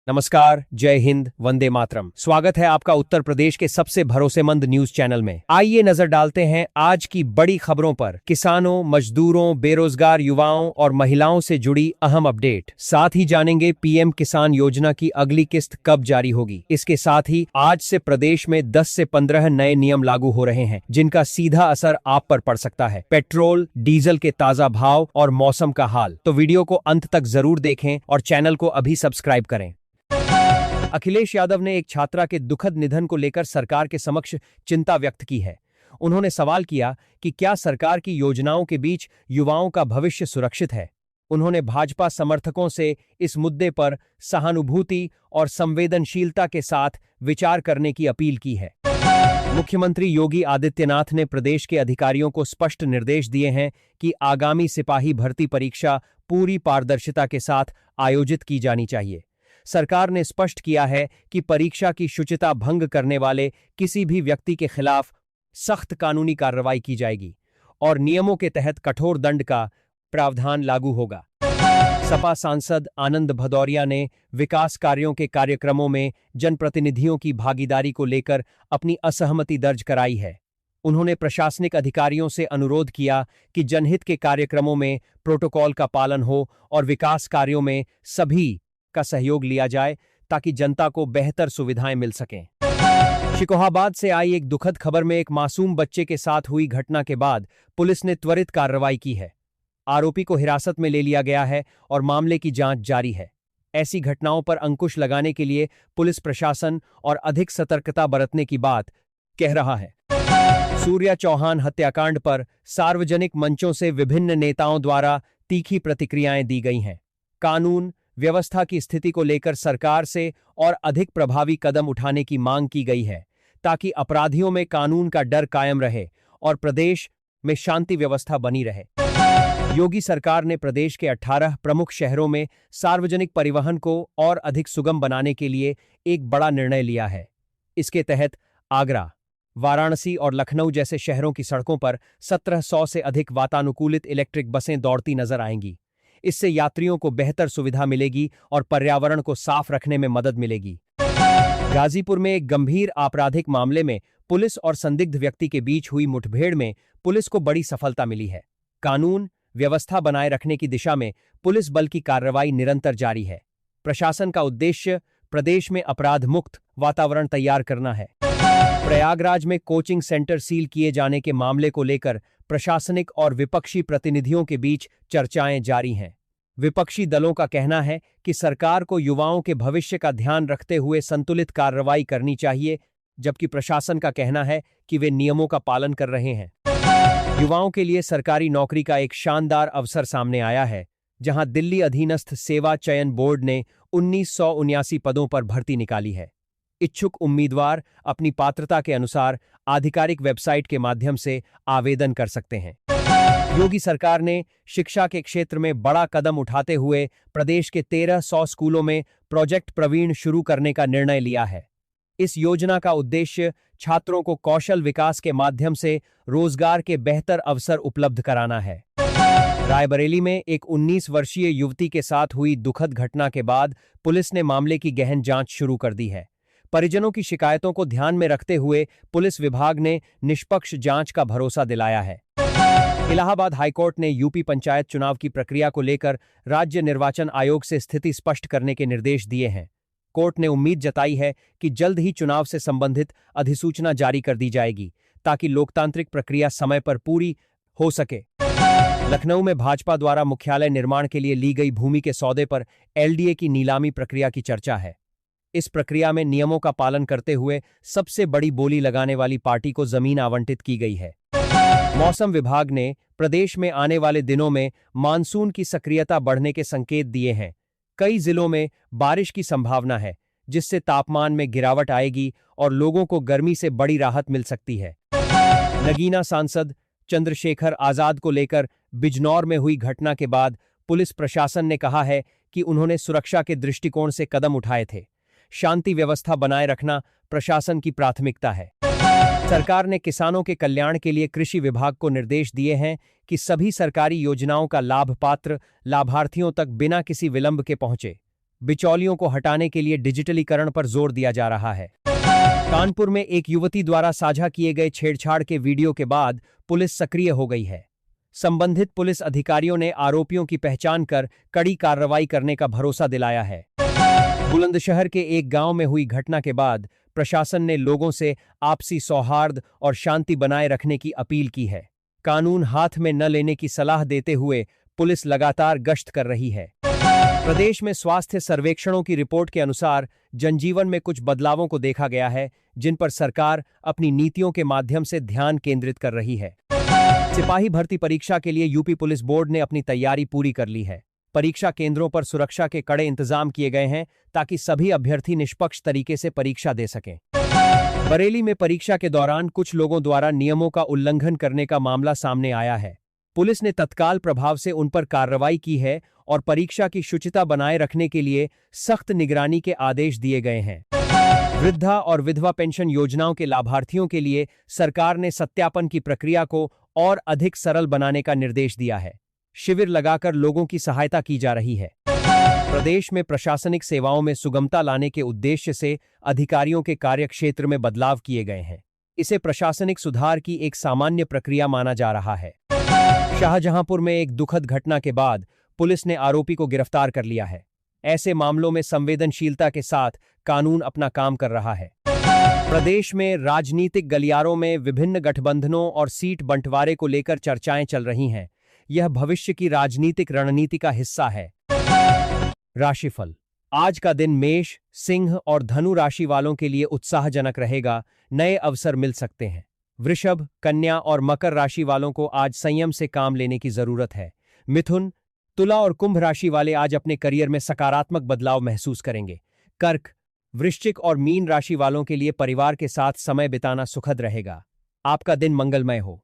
नमस्कार, जय हिंद, वंदे मातरम। स्वागत है आपका उत्तर प्रदेश के सबसे भरोसेमंद न्यूज चैनल में। आइए नजर डालते हैं आज की बड़ी खबरों पर। किसानों, मजदूरों, बेरोजगार युवाओं और महिलाओं से जुड़ी अहम अपडेट। साथ ही जानेंगे पीएम किसान योजना की अगली किस्त कब जारी होगी। इसके साथ ही आज से प्रदेश में 10 से 15 नए नियम लागू हो रहे हैं, जिनका सीधा असर आप पर पड़ सकता है। पेट्रोल, डीजल के ताजा भाव और मौसम का हाल। तो वीडियो को अंत तक जरूर देखें और चैनल को अभी सब्सक्राइब करें। अखिलेश यादव ने एक छात्रा के दुखद निधन को लेकर सरकार के समक्ष चिंता व्यक्त की है। उन्होंने सवाल किया कि क्या सरकार की योजनाओं के बीच युवाओं का भविष्य सुरक्षित है। उन्होंने भाजपा समर्थकों से इस मुद्दे पर सहानुभूति और संवेदनशीलता के साथ विचार करने की अपील की है। मुख्यमंत्री योगी आदित्यनाथ ने प्रदेश के अधिकारियों को स्पष्ट निर्देश दिए हैं कि आगामी सिपाही भर्ती परीक्षा पूरी पारदर्शिता के साथ आयोजित की जानी चाहिए। सरकार ने स्पष्ट किया है कि परीक्षा की शुचिता भंग करने वाले किसी भी व्यक्ति के खिलाफ सख्त कानूनी कार्रवाई की जाएगी और नियमों के तहत कठोर दंड का प्रावधान लागू होगा। सपा सांसद आनंद भदौरिया ने विकास कार्यों के कार्यक्रमों में जनप्रतिनिधियों की भागीदारी को लेकर अपनी असहमति दर्ज कराई है। उन्होंने प्रशासनिक अधिकारियों से अनुरोध किया कि जनहित के कार्यक्रमों में प्रोटोकॉल का पालन हो और विकास कार्यों में सभी का सहयोग लिया जाए ताकि जनता को बेहतर सुविधाएं मिल सकें। शिकोहाबाद से आई एक दुखद खबर में एक मासूम बच्चे के साथ हुई घटना के बाद पुलिस ने त्वरित कार्रवाई की है। आरोपी को हिरासत में ले लिया गया है और मामले की जांच जारी है। ऐसी घटनाओं पर अंकुश लगाने के लिए पुलिस प्रशासन और अधिक सतर्कता बरतने की बात कह रहा है। सूर्या चौहान हत्याकांड पर सार्वजनिक मंचों से विभिन्न नेताओं द्वारा तीखी प्रतिक्रियाएं दी गई हैं। कानून व्यवस्था की स्थिति को लेकर सरकार से और अधिक प्रभावी कदम उठाने की मांग की गई है, ताकि अपराधियों में कानून का डर कायम रहे और प्रदेश में शांति व्यवस्था बनी रहे। योगी सरकार ने प्रदेश के 18 प्रमुख शहरों में सार्वजनिक परिवहन को और अधिक सुगम बनाने के लिए एक बड़ा निर्णय लिया है। इसके तहत आगरा, वाराणसी और लखनऊ जैसे शहरों की सड़कों पर 1700 से अधिक वातानुकूलित इलेक्ट्रिक बसें दौड़ती नजर आएंगी। इससे यात्रियों को बेहतर सुविधा मिलेगी और पर्यावरण को साफ रखने में मदद मिलेगी। गाजीपुर में एक गंभीर आपराधिक मामले में पुलिस और संदिग्ध व्यक्ति के बीच हुई मुठभेड़ में पुलिस को बड़ी सफलता मिली है। कानून व्यवस्था बनाए रखने की दिशा में पुलिस बल की कार्रवाई निरंतर जारी है। प्रशासन का उद्देश्य प्रदेश में अपराध मुक्त वातावरण तैयार करना है। प्रयागराज में कोचिंग सेंटर सील किए जाने के मामले को लेकर प्रशासनिक और विपक्षी प्रतिनिधियों के बीच चर्चाएं जारी हैं। विपक्षी दलों का कहना है कि सरकार को युवाओं के भविष्य का ध्यान रखते हुए संतुलित कार्रवाई करनी चाहिए, जबकि प्रशासन का कहना है कि वे नियमों का पालन कर रहे हैं। युवाओं के लिए सरकारी नौकरी का एक शानदार अवसर सामने आया है, जहां दिल्ली अधीनस्थ सेवा चयन बोर्ड ने 1979 पदों पर भर्ती निकाली है। इच्छुक उम्मीदवार अपनी पात्रता के अनुसार आधिकारिक वेबसाइट के माध्यम से आवेदन कर सकते हैं। योगी सरकार ने शिक्षा के क्षेत्र में बड़ा कदम उठाते हुए प्रदेश के 1300 स्कूलों में प्रोजेक्ट प्रवीण शुरू करने का निर्णय लिया है। इस योजना का उद्देश्य छात्रों को कौशल विकास के माध्यम से रोजगार के बेहतर अवसर उपलब्ध कराना है। रायबरेली में एक 19 वर्षीय युवती के साथ हुई दुखद घटना के बाद पुलिस ने मामले की गहन जांच शुरू कर दी है। परिजनों की शिकायतों को ध्यान में रखते हुए पुलिस विभाग ने निष्पक्ष जांच का भरोसा दिलाया है। इलाहाबाद हाईकोर्ट ने यूपी पंचायत चुनाव की प्रक्रिया को लेकर राज्य निर्वाचन आयोग से स्थिति स्पष्ट करने के निर्देश दिए हैं। कोर्ट ने उम्मीद जताई है कि जल्द ही चुनाव से संबंधित अधिसूचना जारी कर दी जाएगी, ताकि लोकतांत्रिक प्रक्रिया समय पर पूरी हो सके। लखनऊ में भाजपा द्वारा मुख्यालय निर्माण के लिए ली गई भूमि के सौदे पर एलडीए की नीलामी प्रक्रिया की चर्चा है। इस प्रक्रिया में नियमों का पालन करते हुए सबसे बड़ी बोली लगाने वाली पार्टी को जमीन आवंटित की गई है। मौसम विभाग ने प्रदेश में आने वाले दिनों में मानसून की सक्रियता बढ़ने के संकेत दिए हैं। कई जिलों में बारिश की संभावना है, जिससे तापमान में गिरावट आएगी और लोगों को गर्मी से बड़ी राहत मिल सकती है। नगीना सांसद चंद्रशेखर आजाद को लेकर बिजनौर में हुई घटना के बाद पुलिस प्रशासन ने कहा है कि उन्होंने सुरक्षा के दृष्टिकोण से कदम उठाए थे। शांति व्यवस्था बनाए रखना प्रशासन की प्राथमिकता है। सरकार ने किसानों के कल्याण के लिए कृषि विभाग को निर्देश दिए हैं कि सभी सरकारी योजनाओं का लाभ पात्र लाभार्थियों तक बिना किसी विलंब के पहुंचे। बिचौलियों को हटाने के लिए डिजिटलीकरण पर जोर दिया जा रहा है। कानपुर में एक युवती द्वारा साझा किए गए छेड़छाड़ के वीडियो के बाद पुलिस सक्रिय हो गई है। संबंधित पुलिस अधिकारियों ने आरोपियों की पहचान कर कड़ी कार्रवाई करने का भरोसा दिलाया है। बुलंदशहर के एक गांव में हुई घटना के बाद प्रशासन ने लोगों से आपसी सौहार्द और शांति बनाए रखने की अपील की है। कानून हाथ में न लेने की सलाह देते हुए पुलिस लगातार गश्त कर रही है। प्रदेश में स्वास्थ्य सर्वेक्षणों की रिपोर्ट के अनुसार जनजीवन में कुछ बदलावों को देखा गया है, जिन पर सरकार अपनी नीतियों के माध्यम से ध्यान केंद्रित कर रही है। सिपाही भर्ती परीक्षा के लिए यूपी पुलिस बोर्ड ने अपनी तैयारी पूरी कर ली है। परीक्षा केंद्रों पर सुरक्षा के कड़े इंतजाम किए गए हैं ताकि सभी अभ्यर्थी निष्पक्ष तरीके से परीक्षा दे सकें। बरेली में परीक्षा के दौरान कुछ लोगों द्वारा नियमों का उल्लंघन करने का मामला सामने आया है। पुलिस ने तत्काल प्रभाव से उन पर कार्रवाई की है और परीक्षा की शुचिता बनाए रखने के लिए सख्त निगरानी के आदेश दिए गए हैं। वृद्धा और विधवा पेंशन योजनाओं के लाभार्थियों के लिए सरकार ने सत्यापन की प्रक्रिया को और अधिक सरल बनाने का निर्देश दिया है। शिविर लगाकर लोगों की सहायता की जा रही है। प्रदेश में प्रशासनिक सेवाओं में सुगमता लाने के उद्देश्य से अधिकारियों के कार्यक्षेत्र में बदलाव किए गए हैं। इसे प्रशासनिक सुधार की एक सामान्य प्रक्रिया माना जा रहा है। शाहजहांपुर में एक दुखद घटना के बाद पुलिस ने आरोपी को गिरफ्तार कर लिया है। ऐसे मामलों में संवेदनशीलता के साथ कानून अपना काम कर रहा है। प्रदेश में राजनीतिक गलियारों में विभिन्न गठबंधनों और सीट बंटवारे को लेकर चर्चाएं चल रही हैं। यह भविष्य की राजनीतिक रणनीति का हिस्सा है। राशिफल। आज का दिन मेष, सिंह और धनु राशि वालों के लिए उत्साहजनक रहेगा। नए अवसर मिल सकते हैं। वृषभ, कन्या और मकर राशि वालों को आज संयम से काम लेने की जरूरत है। मिथुन, तुला और कुंभ राशि वाले आज अपने करियर में सकारात्मक बदलाव महसूस करेंगे। कर्क, वृश्चिक और मीन राशि वालों के लिए परिवार के साथ समय बिताना सुखद रहेगा। आपका दिन मंगलमय हो।